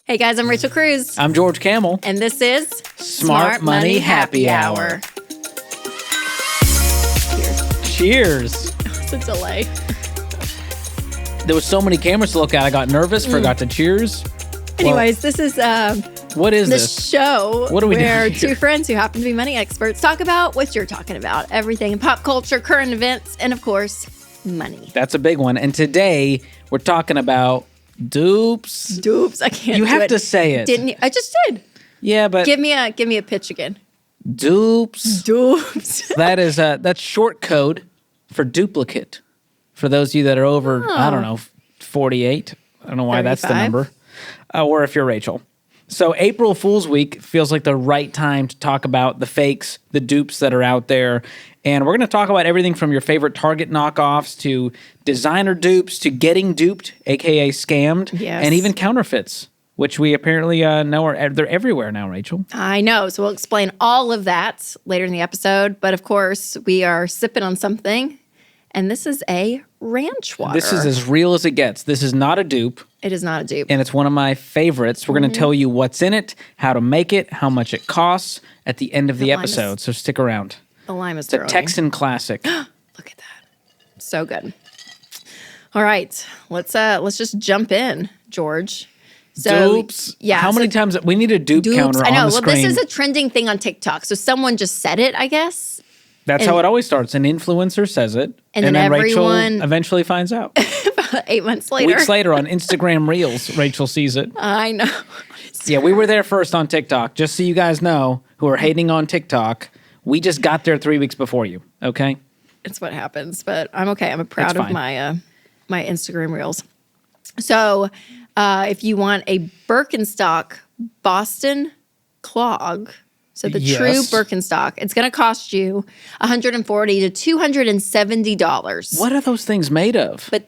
Hey guys, I'm Rachel Cruz. I'm George Camel. And this is Smart Money Happy Hour. Cheers. It's a delay. There was so many cameras to look at, I got nervous, forgot to cheers. Anyways, this is what is the this? show What are we where doing here? two friends who happen to be money experts talk about what you're talking about. Everything in pop culture, current events, and of course, money. That's a big one. And today we're talking about dupes. Dupes. I can't You do have it. to say it. Didn't you? I just did. Yeah, but Give me a pitch again. dupes. Dupes. That's short code for duplicate. For those of you that are over, I don't know, 48. I don't know why that's the 35. number. Or if you're Rachel. So April Fool's Week feels like the right time to talk about the fakes, the dupes that are out there. And we're going to talk about everything from your favorite Target knockoffs to designer dupes to getting duped, a.k.a. scammed, Yes. and even counterfeits, which we apparently know they're everywhere now, Rachel. I know. So we'll explain all of that later in the episode. But of course, we are sipping on something. And this is a ranch water. This is as real as it gets. This is not a dupe. It is not a dupe. And it's one of my favorites. We're going to tell you what's in it, how to make it, how much it costs at the end of the lime is- episode. So stick around. The lime is It's a throwing. Texan classic. Look at that. So good. All right. Let's just jump in, George. So, Dupes. Yeah. How many times? We need a dupe dupes? counter I know. on the Well, screen. this is a trending thing on TikTok. So someone just said it, I guess. That's how it always starts. An influencer says it. And then Rachel everyone- eventually finds out. 8 months later. Weeks later on Instagram Reels, Rachel sees it. I know. Yeah, we were there first on TikTok. Just so you guys know who are hating on TikTok, we just got there 3 weeks before you, okay? It's what happens, but I'm okay. I'm proud It's of fine. my Instagram reels. So, if you want a Birkenstock Boston clog, so the true Yes. Birkenstock, it's going to cost you $140 to $270. What are those things made of? But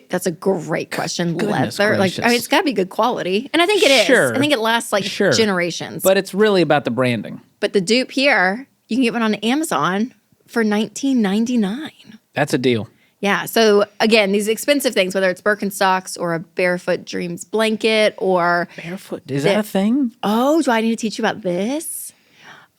that's a great question. Goodness Leather, gracious. it's got to be good quality, and I think it is. Sure. I think it lasts Sure. generations. But it's really about the branding. But the dupe here, you can get one on Amazon for $19.99. That's a deal. Yeah. So again, these expensive things, whether it's Birkenstocks or a Barefoot Dreams blanket or Barefoot. Is that a thing? do I need to teach you about this?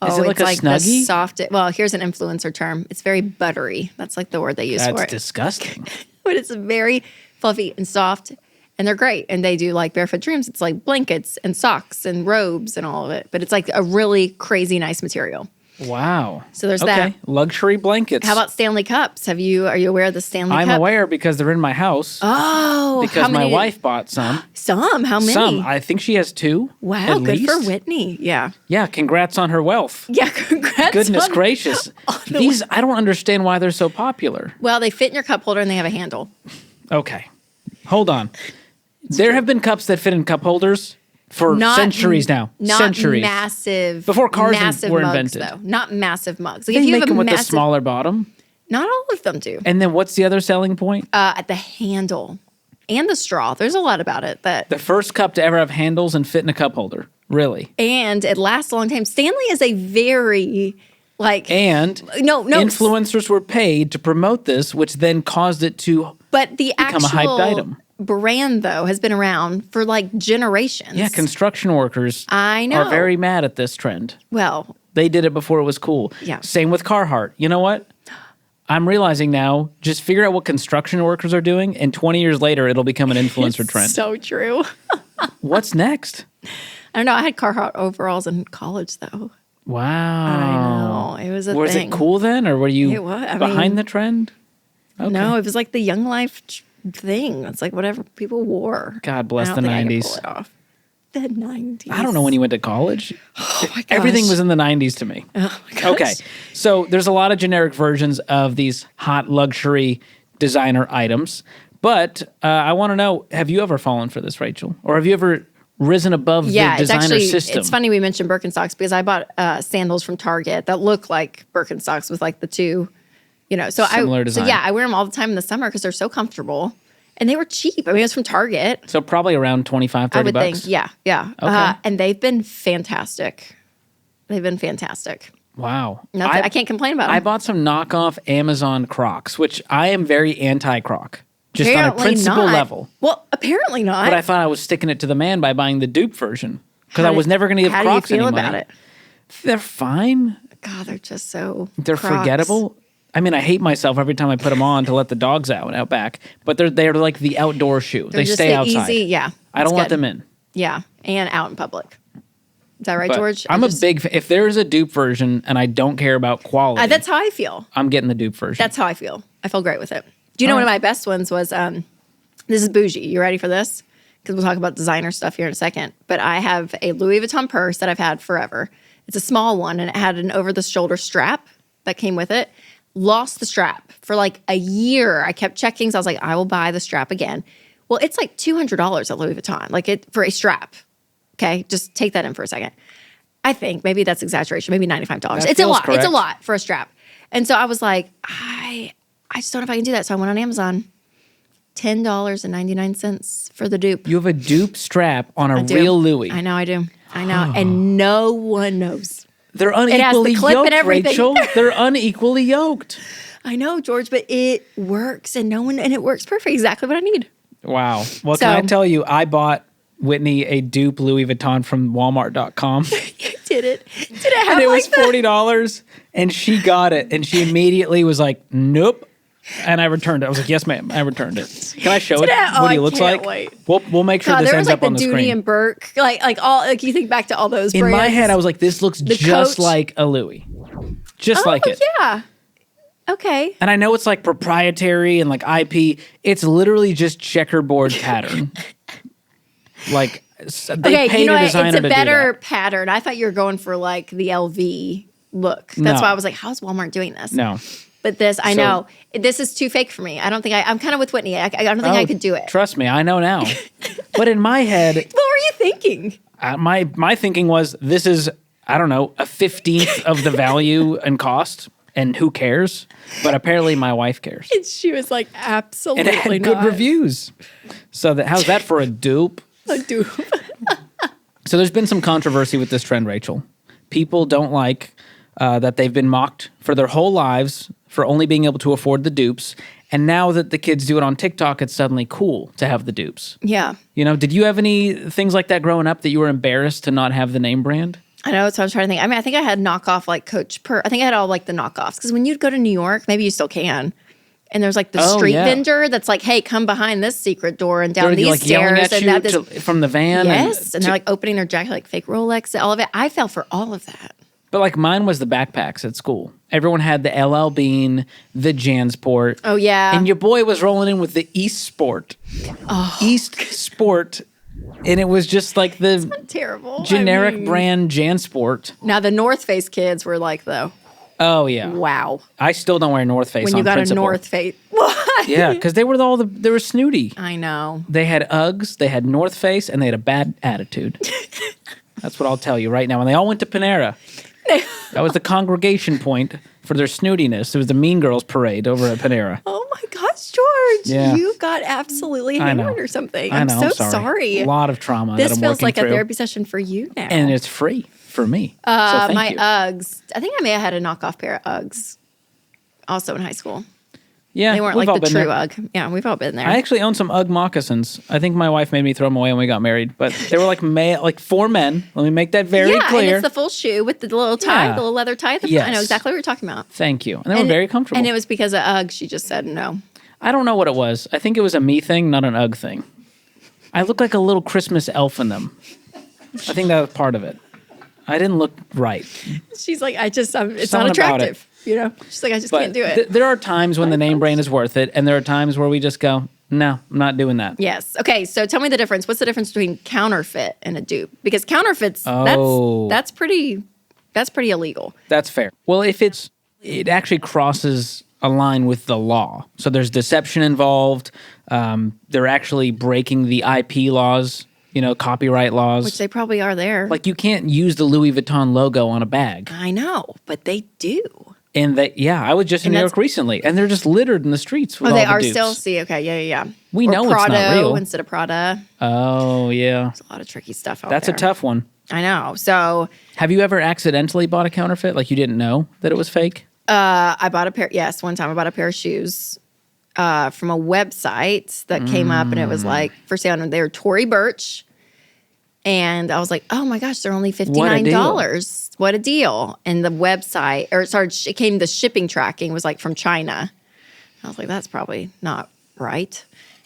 Is it like it's a the Snuggie? soft. Well, here's an influencer term. It's very buttery. That's like the word they use for That's it. disgusting. But it's very fluffy and soft, and they're great. And they do like Barefoot Dreams. It's like blankets and socks and robes and all of it. But it's like a really crazy nice material. Wow. So there's okay. that. Luxury blankets. How about Stanley Cups? Are you aware of the Stanley I'm Cup? aware because they're in my house. Oh, because how many my wife bought some. Some. How many? Some. I think she has 2. Wow, at good for least. Whitney. Yeah. Yeah, congrats on her wealth. Yeah, congrats. Goodness on- gracious. These, I don't understand why they're so popular. Well, they fit in your cup holder and they have a handle. Okay. Hold on. There have been cups that fit in cup holders for centuries now. Not Centuries. massive. Before cars massive were mugs, invented. though. Not massive mugs. Like They if you make have them a with massive, the smaller bottom. Not all of them do. And then what's the other selling point? At the handle and the straw. There's a lot about it The first cup to ever have handles and fit in a cup holder. Really. and it lasts a long time. Stanley is a very And no influencers were paid to promote this, which then caused it to but the become a hyped actual item. brand though has been around for like generations. Yeah, construction workers I know. are very mad at this trend. well. They did it before it was cool. Yeah. Same with Carhartt. You know what? I'm realizing now, just figure out what construction workers are doing, and 20 years later, it'll become an influencer trend. So true. What's next? I don't know. I had Carhartt overalls in college, though. Wow. I know. It was a Was thing. it cool then, or were you It was. I behind mean- the trend? Okay. No, it was like the Young Life thing. It's like whatever people wore. God bless I the don't think I could 90s. pull it off. The 90s. I don't know when you went to college. Oh my gosh. Everything was in the 90s to me. Oh my gosh. Okay. So there's a lot of generic versions of these hot luxury designer items. But I want to know, have you ever fallen for this, Rachel? Or have you ever risen above Yeah, the it's designer actually, system? it's funny we mentioned Birkenstocks because I bought sandals from Target that look like Birkenstocks with like the two, so Similar design. So yeah, I wear them all the time in the summer because they're so comfortable. And they were cheap. I mean, it was from Target. So probably around 25, 30 I would bucks? think. Yeah, yeah. Okay. And they've been fantastic. They've been fantastic. Wow. I can't complain about them. I bought some knockoff Amazon Crocs, which I am very anti-Croc. Just on a principle level. Well, apparently not. But I thought I was sticking it to the man by buying the dupe version because I was never going to give Crocs any money. How do you feel about it? They're fine. God, they're just so They're Crocs. Forgettable. I mean, I hate myself every time I put them on to let the dogs out back. But they're like the outdoor shoe. They stay outside. Easy, yeah. I don't let them in. Yeah, and out in public. Is that right, but George? I'm a big. If there's a dupe version and I don't care about quality, that's how I feel. I'm getting the dupe version. That's how I feel. I feel great with it. Do you know one of my best ones was? This is bougie. You ready for this? Because we'll talk about designer stuff here in a second. But I have a Louis Vuitton purse that I've had forever. It's a small one, and it had an over-the-shoulder strap that came with it. Lost the strap for like a year. I kept checking, so I was like, I will buy the strap again. Well, it's like $200 at Louis Vuitton, like for a strap. Okay, just take that in for a second. I think maybe that's exaggeration. Maybe $95. It's a lot. Correct. It's a lot for a strap. And so I was like, I just don't know if I can do that. So I went on Amazon. $10.99 for the dupe. You have a dupe strap on a real Louis. I know, I do. I know, and no one knows. They're unequally yoked, Rachel. They're unequally yoked. I know, George, but it works, and it works perfect. Exactly what I need. Wow. Well, can I tell you, I bought Whitney a dupe Louis Vuitton from Walmart.com. You did it. Did it have and it was $40, and she got it, and she immediately was like, nope. And I returned it. I was like, yes, ma'am. I returned it. Can I show it? What he looks like? Wait. We'll make sure this ends up on the screen. There was like the Dooney and Burke, like you think back to all those brands. In my head, I was like, this looks just like a Louis. Just like it. Yeah. Okay. And I know it's like proprietary and like IP. It's literally just checkerboard pattern. Like they paid a designer to do that. It's a better pattern. I thought you were going for like the LV look. That's why I was like, how's Walmart doing this? No. But this, I know, this is too fake for me. I don't think I'm kind of with Whitney. I don't think I could do it. Trust me, I know now. But in my head. What were you thinking? My thinking was, this is, I don't know, a 15th of the value and cost. And who cares? But apparently my wife cares. And she was like, absolutely not. And it had good reviews. So how's that for a dupe? A dupe. So there's been some controversy with this trend, Rachel. People don't like that they've been mocked for their whole lives for only being able to afford the dupes. And now that the kids do it on TikTok, it's suddenly cool to have the dupes. Yeah. You know, did you have any things like that growing up that you were embarrassed to not have the name brand? I know, so I was trying to think. I mean, I think I had knockoff like Coach I think I had all like the knockoffs. Because when you'd go to New York, maybe you still can. And there's like the street vendor that's like, hey, come behind this secret door and down these like stairs. And from the van. Yes. And they're like opening their jacket, like fake Rolex, all of it. I fell for all of that. But like mine was the backpacks at school. Everyone had the LL Bean, the Jansport. Oh, yeah. And your boy was rolling in with the East Sport. Oh. East Sport. And it was just like the terrible generic brand Jansport. Now the North Face kids were like, though. Oh, yeah. Wow. I still don't wear North Face when you got principle. a North Face. What? Yeah, because they were they were snooty. I know. They had Uggs, they had North Face, and they had a bad attitude. That's what I'll tell you right now. And they all went to Panera. That was the congregation point for their snootiness. It was the Mean Girls parade over at Panera. Oh my gosh, George. Yeah. You got absolutely hammered or something. I'm so sorry. A lot of trauma. This that I'm feels like through. A therapy session for you now. And it's free for me. So thank my you. Uggs. I think I may have had a knockoff pair of Uggs also in high school. Yeah, they weren't like the true Ugg. Yeah, we've all been there. I actually own some Ugg moccasins. I think my wife made me throw them away when we got married, but they were like for men. Let me make that very clear. And it's the full shoe with the little tie, the little leather tie. I know exactly what you're talking about. Thank you. And they were very comfortable. And it was because of Ugg. She just said no. I don't know what it was. I think it was a me thing, not an Ugg thing. I look like a little Christmas elf in them. I think that was part of it. I didn't look right. She's like, it's not attractive. You know, she's like, I just can't do it. There are times when the name brand is worth it, and there are times where we just go, no, I'm not doing that. Yes. Okay, so tell me the difference. What's the difference between counterfeit and a dupe? Because counterfeits, that's pretty illegal. That's fair. Well, if it actually crosses a line with the law. So there's deception involved. They're actually breaking the IP laws, copyright laws. Which they probably are there. Like you can't use the Louis Vuitton logo on a bag. I know, but they do. And I was just in New York recently, and they're just littered in the streets with all the dupes. They are still? See, okay, yeah. We know it's not real. Instead of Prada. Oh, yeah. There's a lot of tricky stuff out there. That's a tough one. I know. So, have you ever accidentally bought a counterfeit? Like you didn't know that it was fake? I bought a pair. Yes, one time I bought a pair of shoes. from a website that came up, and it was like for sale. And they were Tory Burch, and I was like, "Oh my gosh, they're only $59. What a deal!" And the website, or sorry, it came. The shipping tracking was like from China. I was like, "That's probably not right."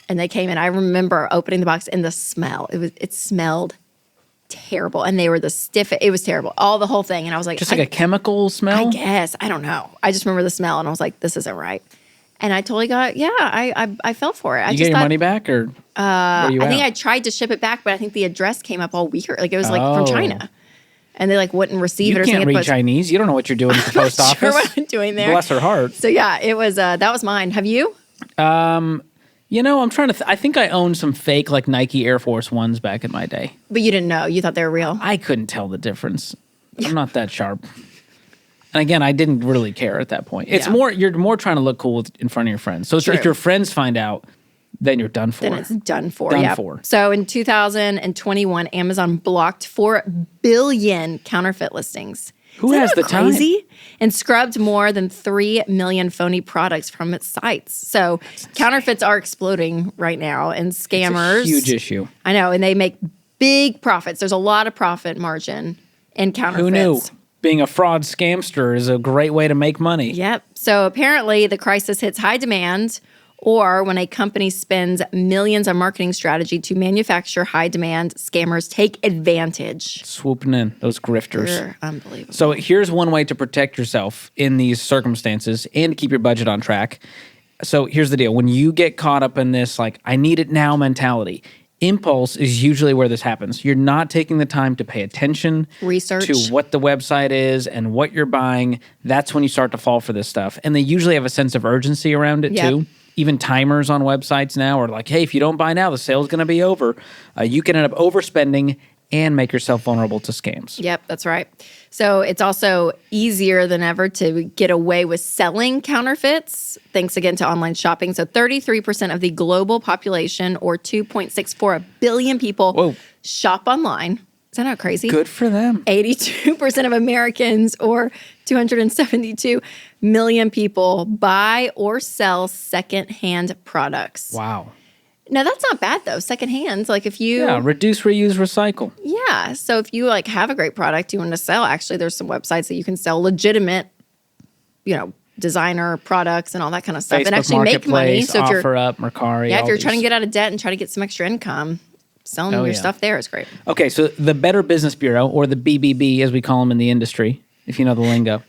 And they came in. I remember opening the box and the smell. It smelled terrible, and they were the stiff. It was terrible, the whole thing. And I was like, just like a chemical smell. I guess I don't know. I just remember the smell, and I was like, "This isn't right." And I totally got, I fell for it. You get your money back, or I think I tried to ship it back, but I think the address came up all weird. Like it was like from China, and they like wouldn't receive it. You Or can't something. read Chinese. You don't know what you're doing at the post office. Sure what I'm doing there. Bless her heart. So yeah, it was. That was mine. Have you? You know, I'm trying to. I think I owned some fake like Nike Air Force Ones back in my day. But you didn't know. You thought they were real. I couldn't tell the difference. I'm not that sharp. And again, I didn't really care at that point. It's more, you're more trying to look cool in front of your friends. So if your friends find out, then you're done for. Then it's done for. Done for. So in 2021, Amazon blocked 4 billion counterfeit listings. Who has the crazy? Time? And scrubbed more than 3 million phony products from its sites. So counterfeits are exploding right now, and scammers. It's a huge issue. I know, and they make big profits. There's a lot of profit margin in counterfeits. Who knew? Being a fraud scamster is a great way to make money. Yep. So apparently the crisis hits high demand, or when a company spends millions on marketing strategy to manufacture high demand, scammers take advantage. Swooping in, those grifters. They're unbelievable. So here's one way to protect yourself in these circumstances and to keep your budget on track. So here's the deal. When you get caught up in this, like, I need it now mentality, impulse is usually where this happens. You're not taking the time to pay attention research to what the website is and what you're buying. That's when you start to fall for this stuff. And they usually have a sense of urgency around it too. Even timers on websites now are like, hey, if you don't buy now, the sale's going to be over. You can end up overspending and make yourself vulnerable to scams. Yep, that's right. So it's also easier than ever to get away with selling counterfeits, thanks again to online shopping. So 33% of the global population, or 2.64 billion people, shop online. Is that not crazy? Good for them. 82% of Americans, or 272 million people, buy or sell secondhand products. Wow. Now, that's not bad, though. Secondhand, like if you... Yeah, reduce, reuse, recycle. Yeah. So if you like have a great product you want to sell, actually, there's some websites that you can sell legitimate, designer products and all that kind of stuff, Facebook and actually make money. So if you're OfferUp, Mercari, if you're trying to get out of debt and try to get some extra income, selling your stuff there is great. Okay, so the Better Business Bureau, or the BBB as we call them in the industry, if you know the lingo,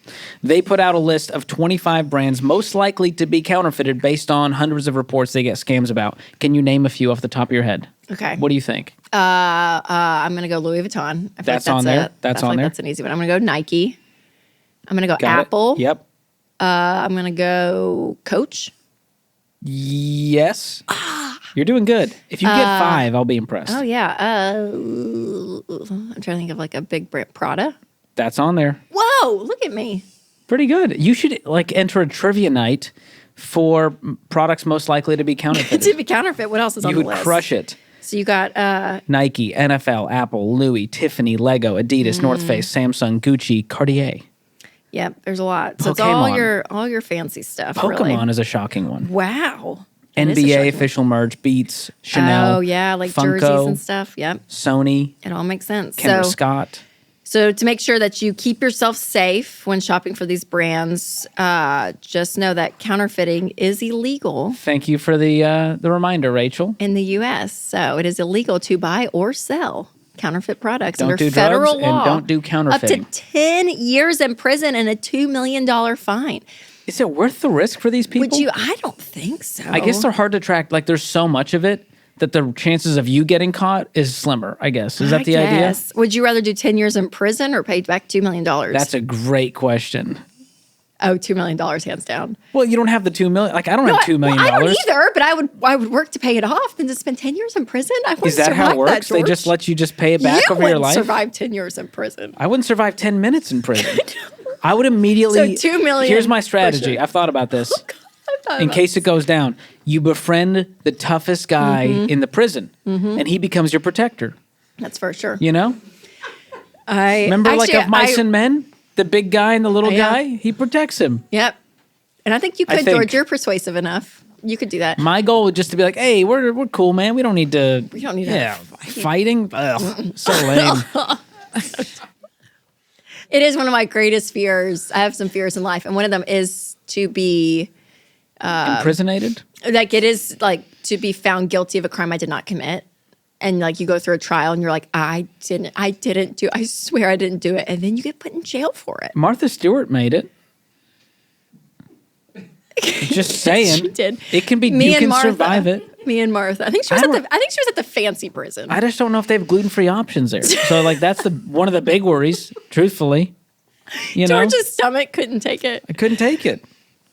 they put out a list of 25 brands most likely to be counterfeited based on hundreds of reports they get scams about. Can you name a few off the top of your head? Okay. What do you think? I'm going to go Louis Vuitton. That's on there. That's on there. That's an easy one. I'm going to go Nike. I'm going to go Got Apple. it. Yep. I'm going to go Coach. Yes. You're doing good. If you get 5, I'll be impressed. Oh, yeah. I'm trying to think of like a big brand. Prada. That's on there. Whoa, look at me. Pretty good. You should enter a trivia night for products most likely to be counterfeited. To be counterfeit, what else is on the list? You would crush it. So you got Nike, NFL, Apple, Louis, Tiffany, Lego, Adidas, North Face, Samsung, Gucci, Cartier. Yep, there's a lot. So Pokemon. it's all your fancy stuff. Pokemon really. is a shocking one. Wow. That is a NBA shocking official merch, Beats, Chanel. Oh yeah, like Funko, jerseys and stuff. Yep. Sony. It all makes sense. Kendra Scott. So to make sure that you keep yourself safe when shopping for these brands, just know that counterfeiting is illegal. Thank you for the reminder, Rachel. In the U.S., so it is illegal to buy or sell counterfeit products Don't under do federal drugs law. and don't do counterfeiting. Up to 10 years in prison and a $2 million fine. Is it worth the risk for these people? I don't think so. I guess they're hard to track. Like, there's so much of it that the chances of you getting caught is slimmer, I guess. Is that the idea? Would you rather do 10 years in prison or pay back $2 million? That's a great question. Oh, $2 million, hands down. Well, you don't have the $2 million. Like, I don't have $2 million. I don't either, but I would work to pay it off than to spend 10 years in prison. I wouldn't Is that how it works? They just let you just pay it back over your life? You wouldn't survive 10 years in prison. I wouldn't survive 10 minutes in prison. I would immediately... So $2 million. Here's my strategy. I've thought about this. In case it goes down, you befriend the toughest guy in the prison, and he becomes your protector. That's for sure. You know? Remember, of Mice and Men? The big guy and the little guy? He protects him. Yep. And I think you could, George. You're persuasive enough. You could do that. My goal would just to be like, hey, we're cool, man. We don't need to. We don't need to fight. Fighting. Ugh, so lame. It is one of my greatest fears. I have some fears in life, and one of them is to be Imprisonated. like it is like to be found guilty of a crime I did not commit. And like you go through a trial and you're like, I swear I didn't do it. And then you get put in jail for it. Martha Stewart made it. Just saying. She did. It can be, Me you and can Martha. survive it. Me and Martha. I think she was at the fancy prison. I just don't know if they have gluten-free options there. So like that's one of the big worries, truthfully. George's stomach couldn't take it. I couldn't take it.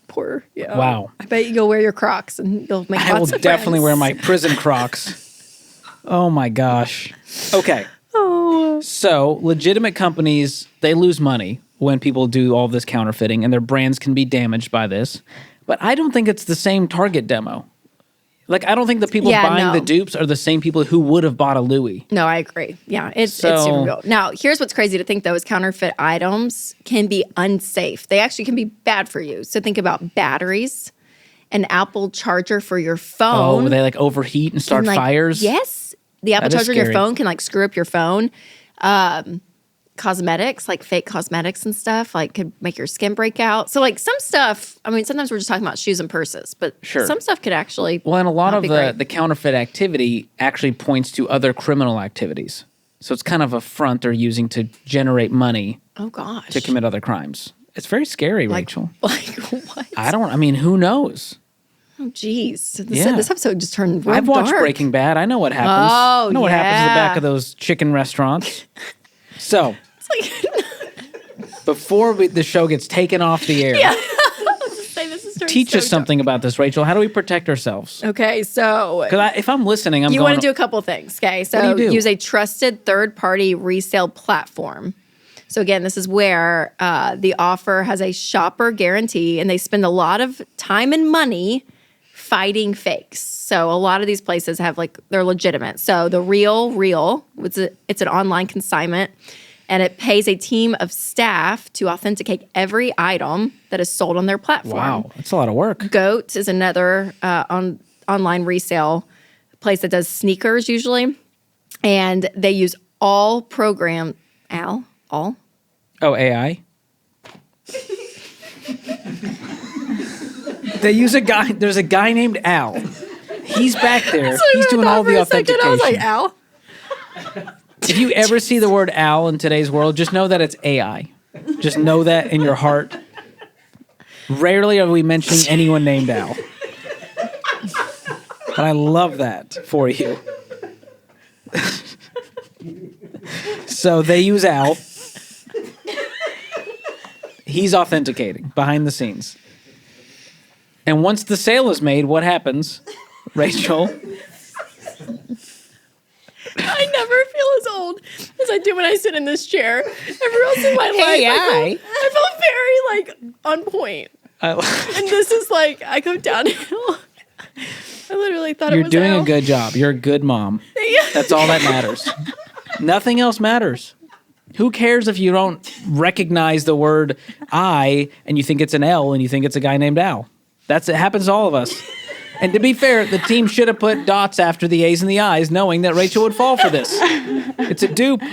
Poor. Yeah. Wow. I bet you'll wear your Crocs and you'll make I will lots of definitely friends. wear my prison Crocs. Oh my gosh. Okay. Oh. So legitimate companies, they lose money when people do all this counterfeiting and their brands can be damaged by this. But I don't think it's the same target demo. Like, I don't think the people buying the dupes are the same people who would have bought a Louis. No, I agree. Yeah, it's super real. Now, here's what's crazy to think, though, is counterfeit items can be unsafe. They actually can be bad for you. So think about batteries, an Apple charger for your phone. Oh, they like overheat and start fires? Yes. The Apple charger in your phone can like screw up your phone. Cosmetics, like fake cosmetics and stuff, like could make your skin break out. So like some stuff, I mean, sometimes we're just talking about shoes and purses, but some stuff could actually Well, and a lot of the counterfeit activity actually points to other criminal activities. So it's kind of a front they're using to generate money to commit other crimes. It's very scary, Rachel. Like what? I mean, who knows? Oh, geez. This episode just turned real I've watched dark. Breaking Bad. I know what happens. Oh, I know what happens in the back of those chicken restaurants. So, before the show gets taken off the air, teach us something about this, Rachel. How do we protect ourselves? Okay, so because if I'm listening, you want to do a couple things. Okay, so use a trusted third-party resale platform. So again, this is where the offer has a shopper guarantee, and they spend a lot of time and money fighting fakes. So a lot of these places have they're legitimate. So the Real, it's an online consignment, and it pays a team of staff to authenticate every item that is sold on their platform. Wow, that's a lot of work. Goat is another online resale place that does sneakers usually, and they use all program all. Oh, AI. They use a guy. There's a guy named Al. He's back there. He's doing all the authentication. I was like, Al. If you ever see the word Al in today's world, just know that it's AI. Just know that in your heart. Rarely are we mentioning anyone named Al. But I love that for you. So they use Al. He's authenticating behind the scenes. And once the sale is made, what happens, Rachel? I never feel as old as I do when I sit in this chair. Everywhere else in my life, I feel very on point. And this is I go downhill. I literally thought it was You're doing Al. a good job. You're a good mom. That's all that matters. Nothing else matters. Who cares if you don't recognize the word I and you think it's an L and you think it's a guy named Al? It happens to all of us. And to be fair, the team should have put dots after the A's and the I's, knowing that Rachel would fall for this. It's a dupe. I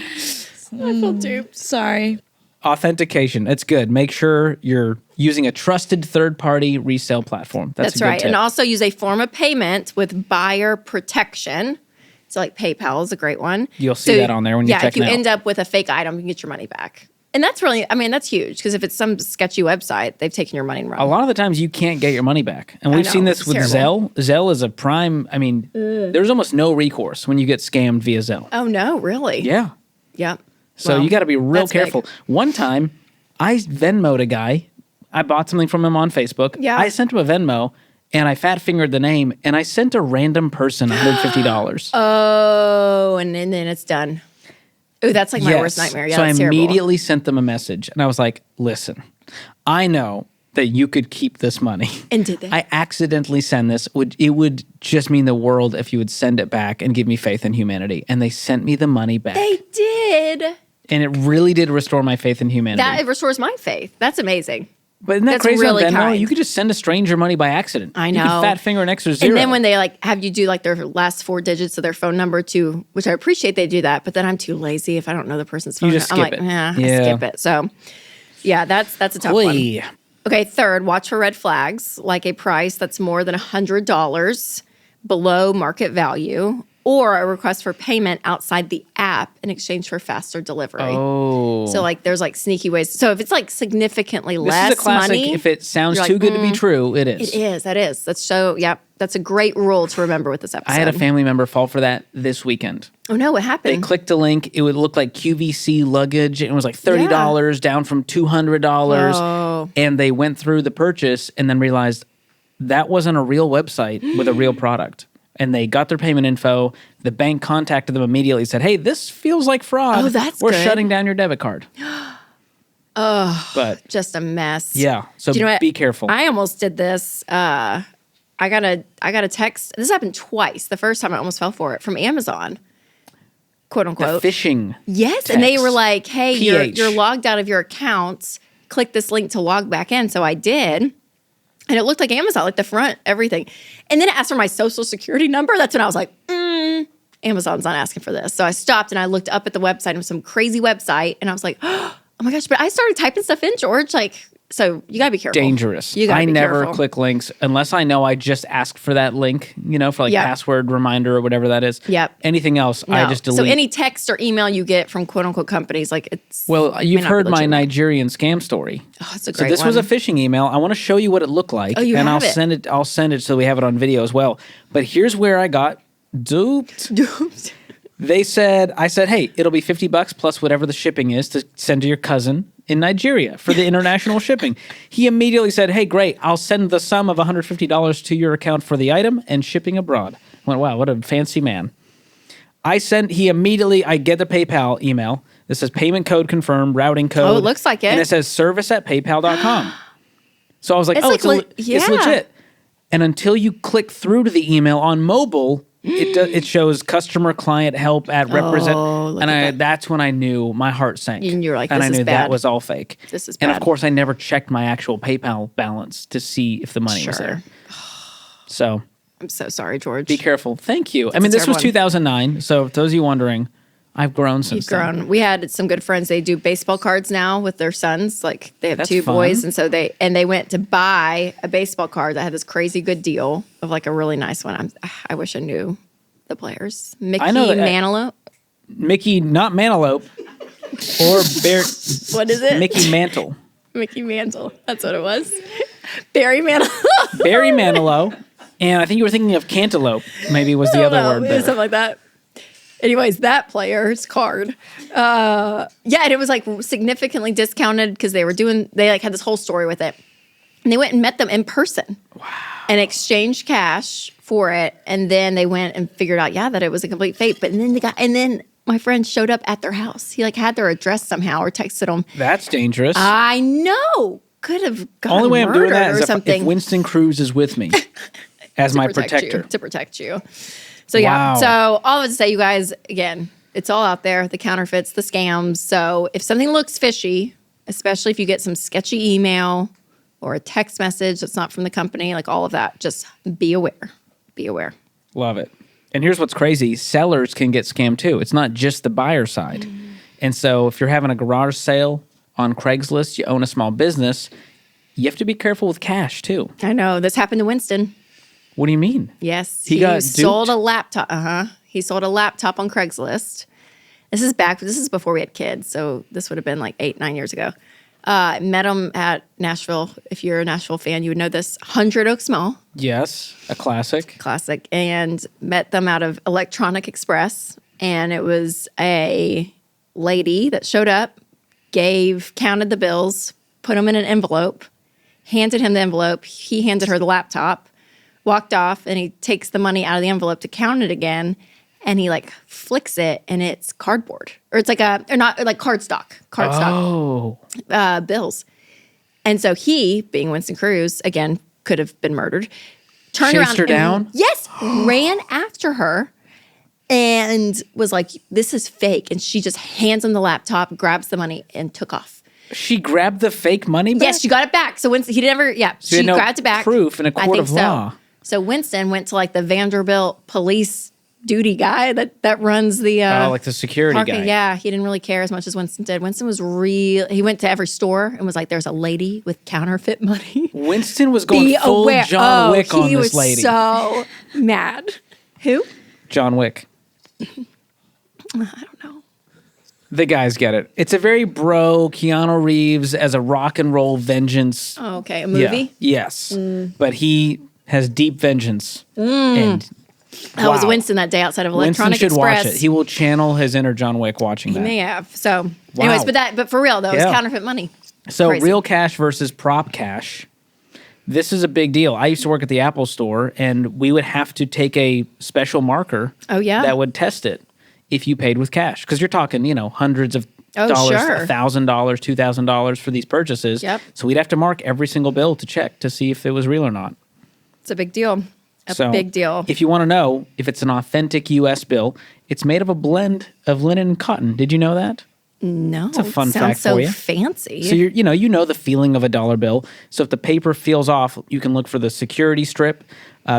feel duped. Sorry. Authentication. It's good. Make sure you're using a trusted third-party resale platform. That's a good right. tip. And also use a form of payment with buyer protection. So PayPal is a great one. You'll see that on there when you check if you it out. end up with a fake item, you can get your money back. And that's really, that's huge because if it's some sketchy website, they've taken your money and run. A lot of the times you can't get your money back. And we've seen this with Zelle. Zelle is a prime, there's almost no recourse when you get scammed via Zelle. Oh, no, really? Yeah. Yep. So you got to be real careful. One time, I Venmo'd a guy. I bought something from him on Facebook. Yeah. I sent him a Venmo, and I fat-fingered the name, and I sent a random person $150. Oh, and then it's done. Oh, that's my worst nightmare. Yeah, so I that's terrible. immediately sent them a message, and I was like, listen, I know that you could keep this money. And did they? I accidentally send this. It would just mean the world if you would send it back and give me faith in humanity. And they sent me the money back. They did. And it really did restore my faith in humanity. That restores my faith. That's amazing. But isn't that That's crazy really on Venmo? kind. You could just send a stranger money by accident. I You know. can fat finger an extra zero. And then when they like have you do like their last 4 digits of their phone number too, which I appreciate they do that, but then I'm too lazy if I don't know the person's phone. You just I'm skip like, it. I Yeah. skip it. So yeah, that's a tough one. Oy. Okay, third, watch for red flags, like a price that's more than $100 below market value, or a request for payment outside the app in exchange for faster delivery. Oh. So like there's like sneaky ways. So if it's like significantly This less is a classic. money, If it sounds you're too like, good to be true, it is. it is. That is. That's so. Yep. That's a great rule to remember with this episode. I had a family member fall for that this weekend. Oh no! What They happened? clicked a link. It would look like QVC luggage. And it was like $30 down from $200. Oh. And they went through the purchase and then realized that wasn't a real website with a real product. And they got their payment info. The bank contacted them immediately, said, "Hey, this feels like fraud. Oh, that's We're good. shutting down your debit card." But Just a mess. yeah, so Do you know what? be careful. I almost did this. I got a text. This happened twice. The first time I almost fell for it from Amazon, quote the unquote. phishing. Yes, and they text. were like, "Hey, PH. you're logged out of your account. Click this link to log back in." So I did, and it looked like Amazon, like the front, everything. And then it asked for my social security number. That's when I was like, Amazon's not asking for this. So I stopped and I looked up at the website. It was some crazy website, and I was like, oh my gosh! But I started typing stuff in, George. Like, so you gotta be careful. Dangerous. You gotta I be never careful. click links unless I know I just asked for that link, for like Yeah. password reminder or whatever that is. Yep. Anything else, I No. just delete. So any text or email you get from quote unquote companies, like it's well, may you've not heard be my legitimate. Nigerian scam story. Oh, it's a So great this was a one. phishing email. I want to show you what it looked like, you and I'll have it. send it. I'll send it so we have it on video as well. But here's where I got duped. Duped. I said, "Hey, it'll be $50 plus whatever the shipping is to send to your cousin in Nigeria for the international shipping." He immediately said, "Hey, great! I'll send the sum of $150 to your account for the item and shipping abroad." I went, "Wow, what a fancy man!" I get the PayPal email. This says payment code confirmed, routing code. Oh, it looks like it. and it says service@paypal.com. So I was like, It's "Oh, like it's yeah. legit." And until you click through to the email on mobile, it shows customer client help at represent, look and at that. that's when I knew my heart sank. And you were like, and "This I is knew that bad. was all fake. This is And of bad." course, I never checked my actual PayPal balance to see if the money was Sure. there. So I'm so sorry, George. be careful. Thank you. I a mean, this was terrible one. 2009. So for those of you wondering, I've grown since You've grown. We had some good friends. They do baseball cards now with their sons. Like they have That's 2 fun. boys, and so they went to buy a baseball card that had this crazy good deal of like a really nice one. I wish I knew the players. Mickey know that- Manilow. Mickey, not Mantelope, or What is it? Mickey Mantle. Mickey Mantle. That's what it was. Barry Manilow. Barry Manilow. And I think you were thinking of cantaloupe, maybe was the other word It was there. something like that. Anyways, that player's card. And it was like significantly discounted because they like had this whole story with it. And they went and met them in person. Wow. And exchanged cash for it. And then they went and figured out, that it was a complete fake. But then my friend showed up at their house. He like had their address somehow or texted them. That's dangerous. I know. Could have gotten Only way I'm doing that or is if something. Winston Cruz is with me as my protector. To protect you. So yeah. Wow. So all of it to say, you guys, again, it's all out there, the counterfeits, the scams. So if something looks fishy, especially if you get some sketchy email or a text message that's not from the company, like all of that, just be aware. Be aware. Love it. And here's what's crazy. Sellers can get scammed too. It's not just the buyer side. And so if you're having a garage sale on Craigslist, you own a small business, you have to be careful with cash too. I know. This happened to Winston. What do you mean? Yes. He got sold duped? a laptop. He sold a laptop on Craigslist. This is before we had kids. So this would have been like 8-9 years ago. Met him at Nashville. If you're a Nashville fan, you would know this. 100 Oaks Mall. Yes, a classic. Classic. And met them out of Electronic Express. And it was a lady that showed up, counted the bills, put them in an envelope, handed him the envelope. He handed her the laptop, walked off, and he takes the money out of the envelope to count it again. And he like flicks it, and it's cardboard, or it's like cardstock bills. And so he, being Winston Cruz, again could have been murdered. Turned Chased around, her and- down? Yes, ran after her, and was like, "This is fake." And she just hands him the laptop, grabs the money, and took off. She grabbed the fake money back? Yes, she got it back. So Winston, he never, So he she had no grabbed it back. proof in a court of law. So Winston went to like the Vanderbilt police duty guy that runs the like the security parking. guy. Yeah, he didn't really care as much as Winston did. Winston was he went to every store and was like, there's a lady with counterfeit money. Winston was going full John Wick on this lady. He was so mad. Who? John Wick. I don't know. The guys get it. It's a very bro Keanu Reeves as a rock and roll vengeance. Oh, okay. A movie? Yeah. Yes. But he has deep vengeance. And That was Winston that day outside of Electronic Winston should Express. watch it. He will channel his inner John Wick watching that. He may have. So, anyways, but for real though, it's counterfeit money. So Crazy. real cash versus prop cash. This is a big deal. I used to work at the Apple store, and we would have to take a special marker. Oh, yeah? That would test it if you paid with cash, because you're talking, hundreds of dollars, sure. $1,000, $2,000 for these purchases. Yep. So we'd have to mark every single bill to check to see if it was real or not. It's a big deal. Big deal. If you want to know if it's an authentic U.S. bill, it's made of a blend of linen and cotton. Did you know that? No, it's a fun fact so for you. Fancy. So you know the feeling of a dollar bill. So if the paper feels off, you can look for the security strip.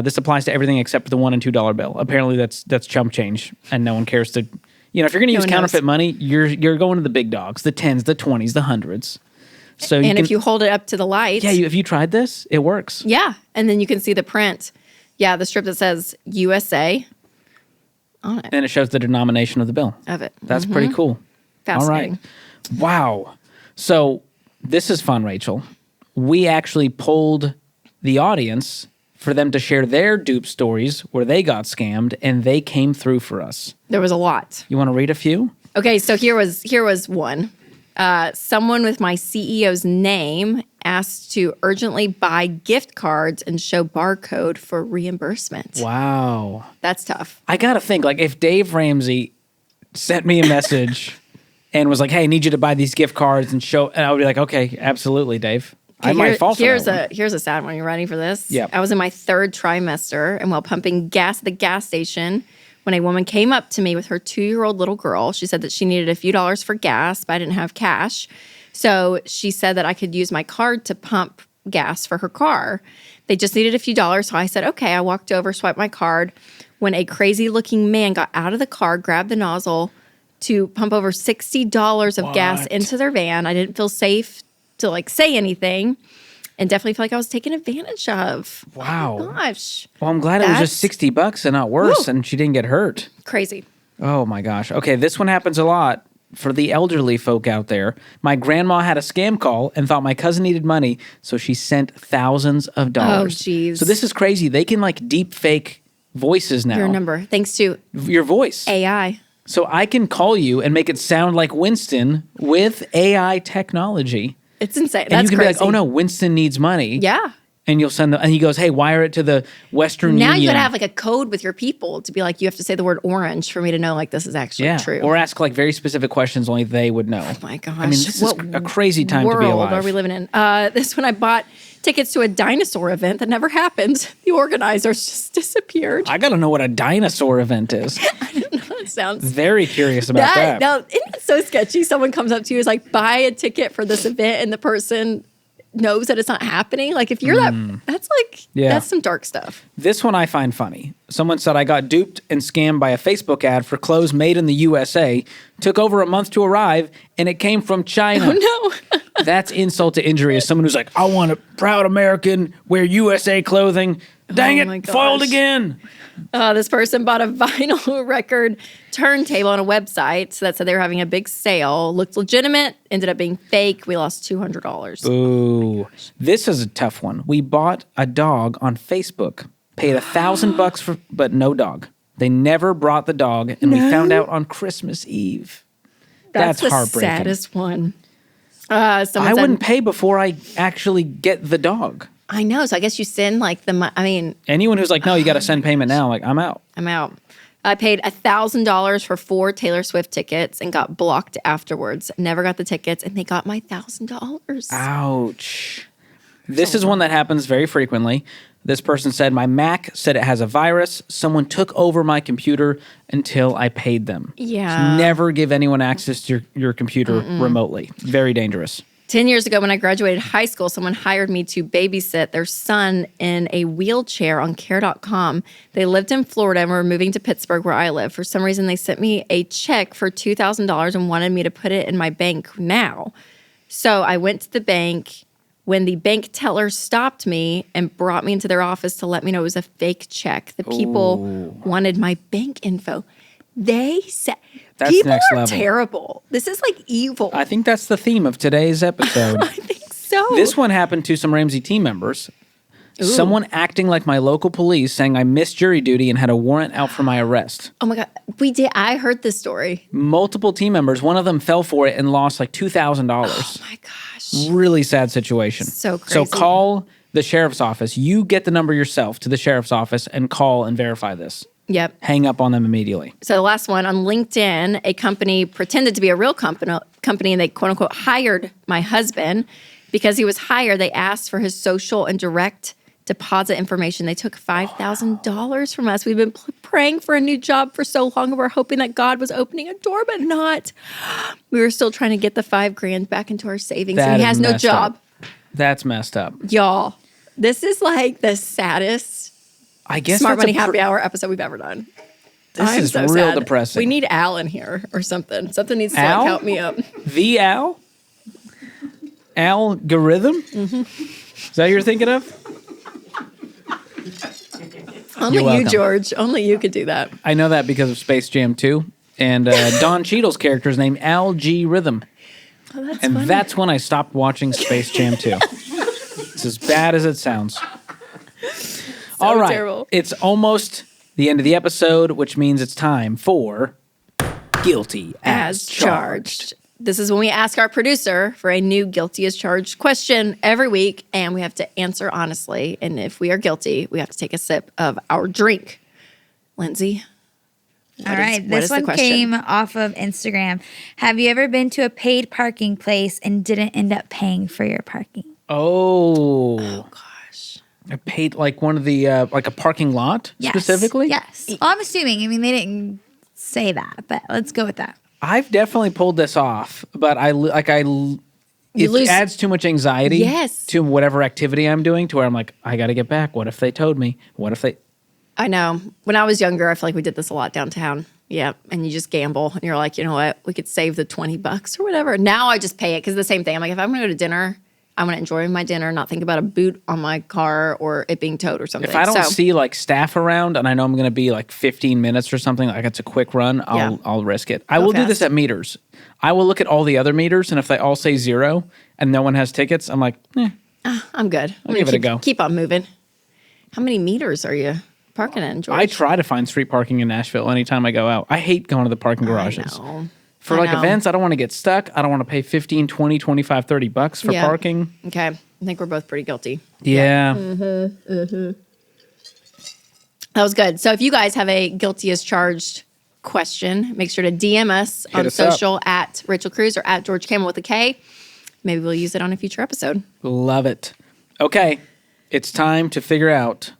This applies to everything except for the $1 and $2 bill. Apparently, that's chump change, and no one cares to. If you're going to use counterfeit money, you're going to the big dogs, the 10s, the 20s, the 100s. So if you hold it up to the light, if you tried this, it works. Yeah, and then you can see the print. Yeah, the strip that says USA on it. And it shows the denomination of the bill. Of it. That's pretty cool. Fascinating. All right. Wow. So this is fun, Rachel. We actually polled the audience for them to share their dupe stories where they got scammed, and they came through for us. There was a lot. You want to read a few? Okay, so here was one. Someone with my CEO's name asked to urgently buy gift cards and show barcode for reimbursement. Wow. That's tough. I got to think, like, if Dave Ramsey sent me a message and was like, hey, I need you to buy these gift cards and show, and I would be like, okay, absolutely, Dave. I might fall for that one. Here's a sad one. You ready for this? Yeah. I was in my 3rd trimester, and while pumping gas at the gas station, when a woman came up to me with her 2-year-old little girl, she said that she needed a few dollars for gas, but I didn't have cash. So she said that I could use my card to pump gas for her car. They just needed a few dollars, so I said, okay. I walked over, swiped my card. When a crazy-looking man got out of the car, grabbed the nozzle to pump over $60 of gas into their van. I didn't feel safe to say anything, and definitely feel like I was taken advantage of. Wow. Oh my gosh. Well, I'm glad it was just $60 and not worse, and she didn't get hurt. Crazy. Oh my gosh. Okay, this one happens a lot for the elderly folk out there. My grandma had a scam call and thought my cousin needed money, so she sent thousands of dollars. Oh, jeez. So this is crazy. They can deep fake voices now. Your number, thanks to your voice. AI. So I can call you and make it sound like Winston with AI technology. It's insane. And That's you can crazy. be like, oh no, Winston needs money. Yeah. And you'll send them, and he goes, hey, wire it to the Western Union. Now you gotta have a code with your people to be like, you have to say the word orange for me to know this is actually true. Or ask very specific questions only they would know. Oh my gosh. I mean, this is a crazy time to be alive. What world are we living in? This one I bought tickets to a dinosaur event that never happened. The organizers just disappeared. I gotta know what a dinosaur event is. I don't know. It sounds very curious about that. Now, isn't it so sketchy? Someone comes up to you is like, buy a ticket for this event, and the person knows that it's not happening. If you're that's some dark stuff. This one I find funny. Someone said, I got duped and scammed by a Facebook ad for clothes made in the USA. Took over a month to arrive, and it came from China. Oh, no. That's insult to injury as someone who's like, I want a proud American, wear USA clothing. Dang it, foiled again. This person bought a vinyl record turntable on a website that said they were having a big sale. Looked legitimate, ended up being fake. We lost $200. Ooh, this is a tough one. We bought a dog on Facebook, paid $1,000 for, but no dog. They never brought the dog, and we found out on Christmas Eve. That's the heartbreaking. Saddest one. I wouldn't pay before I actually get the dog. I know. So I guess you send anyone who's like, no, you got to send payment now. I'm out. I'm out. I paid $1,000 for 4 Taylor Swift tickets and got blocked afterwards. Never got the tickets, and they got my $1,000. Ouch. This is one that happens very frequently. This person said, my Mac said it has a virus. Someone took over my computer until I paid them. Yeah. So never give anyone access to your computer remotely. Very dangerous. 10 years ago when I graduated high school, someone hired me to babysit their son in a wheelchair on care.com. They lived in Florida and were moving to Pittsburgh where I live. For some reason, they sent me a check for $2,000 and wanted me to put it in my bank now. So I went to the bank when the bank teller stopped me and brought me into their office to let me know it was a fake check. The people wanted my bank info. They said, That's people next are level. terrible. This is like evil. I think that's the theme of today's episode. I think so. This one happened to some Ramsey team members. Someone acting like my local police saying I missed jury duty and had a warrant out for my arrest. Oh my God. We did. I heard this story. Multiple team members, one of them fell for it and lost like $2,000. Oh my gosh. Really sad situation. So crazy. So call the sheriff's office. You get the number yourself to the sheriff's office and call and verify this. Yep. Hang up on them immediately. So the last one on LinkedIn, a company pretended to be a real company and they quote unquote hired my husband. Because he was hired, they asked for his social and direct deposit information. They took $5,000 from us. We've been praying for a new job for so long and we're hoping that God was opening a door, but not. We were still trying to get the $5,000 back into our savings and he has no job. That's messed up. Y'all, this is like the saddest I guess Smart that's Money Happy Hour episode we've ever done. This is so real sad. depressing. We need Al in here or something. Something needs to Al? like, help me up. The Al? Algorithm? Is that what you're thinking of? Only You're you, welcome. George. Only you could do that. I know that because of Space Jam 2. And Don Cheadle's character is named Al G. Rhythm. Oh, that's And funny. that's when I stopped watching Space Jam 2. It's as bad as it sounds. All right. terrible. It's almost the end of the episode, which means it's time for Guilty as charged. This is when we ask our producer for a new guilty as charged question every week, and we have to answer honestly. And if we are guilty, we have to take a sip of our drink. Lindsay. All right, this one came off of Instagram. Have you ever been to a paid parking place and didn't end up paying for your parking? Oh. Gosh. I paid like one of the, like a parking lot specifically? Yes. Well, I'm assuming. I mean, they didn't say that, but let's go with that. I've definitely pulled this off, but it lose- adds too much anxiety Yes. to whatever activity I'm doing to where I'm like, I got to get back. What if they towed me? What if they... I know. When I was younger, I feel like we did this a lot downtown. Yeah. And you just gamble. And you're like, you know what? We could save the $20 or whatever. Now I just pay it because the same thing. I'm like, if I'm going to go to dinner, I want to enjoy my dinner, not think about a boot on my car or it being towed or something. If I don't see like staff around and I know I'm going to be like 15 minutes or something, like it's a quick run, I'll risk it. I will do this fast. at meters. I will look at all the other meters, and if they all say 0 and no one has tickets, I'm like, I'm good. I'll give it a go. Keep on moving. How many meters are you parking in, George? I try to find street parking in Nashville anytime I go out. I hate going to the parking garages. For like events, I don't want to get stuck. I don't want to pay 15, 20, 25, 30 bucks for parking. Okay. I think we're both pretty guilty. Yeah. That was good. So if you guys have a guilty as charged question, make sure to DM us on us up. social at Rachel Cruz or at George Campbell with a K. Maybe we'll use it on a future episode. Love it. Okay. It's time to figure out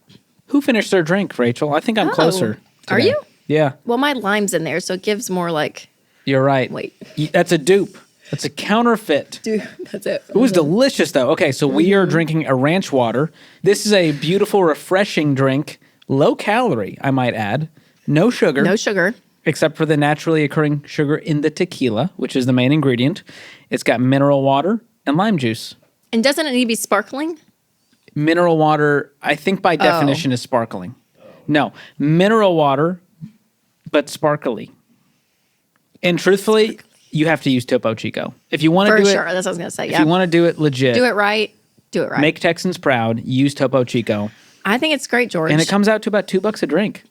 who finished their drink, Rachel. I think I'm closer. Are today. you? Yeah. Well, my lime's in there, so it gives more like, You're right. Wait. That's a dupe. That's a counterfeit. dude, that's it. It was delicious, though. Okay, so we are drinking a ranch water. This is a beautiful, refreshing drink. Low calorie, I might add. No sugar. No sugar. Except for the naturally occurring sugar in the tequila, which is the main ingredient. It's got mineral water and lime juice. And doesn't it need to be sparkling? Mineral water, I think by definition, is sparkling. No, mineral water, but sparkly. And truthfully, you have to use Topo Chico. If you want to For do sure. it, That's what I was going to say. if Yeah. you want to do it legit, Do it right. Do it right. make Texans proud, use Topo Chico. I think it's great, George. And it comes out to about $2 a drink.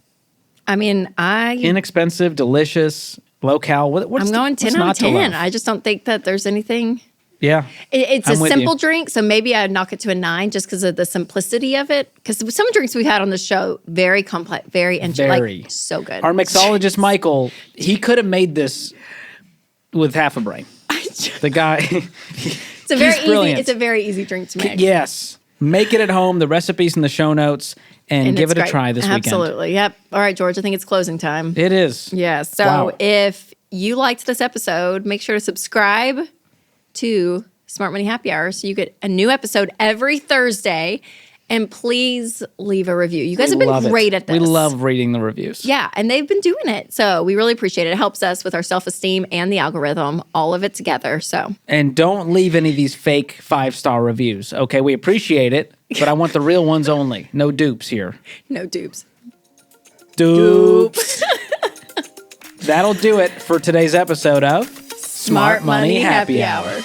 I mean, Inexpensive, delicious, low cal. I'm going 10 out of 10. I just don't think that there's anything. Yeah. It's I'm a with simple you. drink, so maybe I'd knock it to a 9 just because of the simplicity of it. Because some drinks we've had on the show, very complex, very Very. like so good. Our mixologist, Michael, he could have made this with half a brain. The guy, It's a very he's brilliant. easy. It's a very easy drink to make. Yes. Make it at home. The recipe's in the show notes. And give it's it a great. try this weekend. Absolutely. Yep. All right, George. I think it's closing time. It is. Yeah. So Wow. if you liked this episode, make sure to subscribe to Smart Money Happy Hour. So you get a new episode every Thursday. And please leave a review. You guys have been great at this. We love reading the reviews. Yeah, and they've been doing it. So we really appreciate it. It helps us with our self-esteem and the algorithm, all of it together. So And don't leave any of these fake 5-star reviews. Okay, we appreciate it, but I want the real ones only. No dupes here. No dupes. Dupes. That'll do it for today's episode of Smart Money Happy Hour.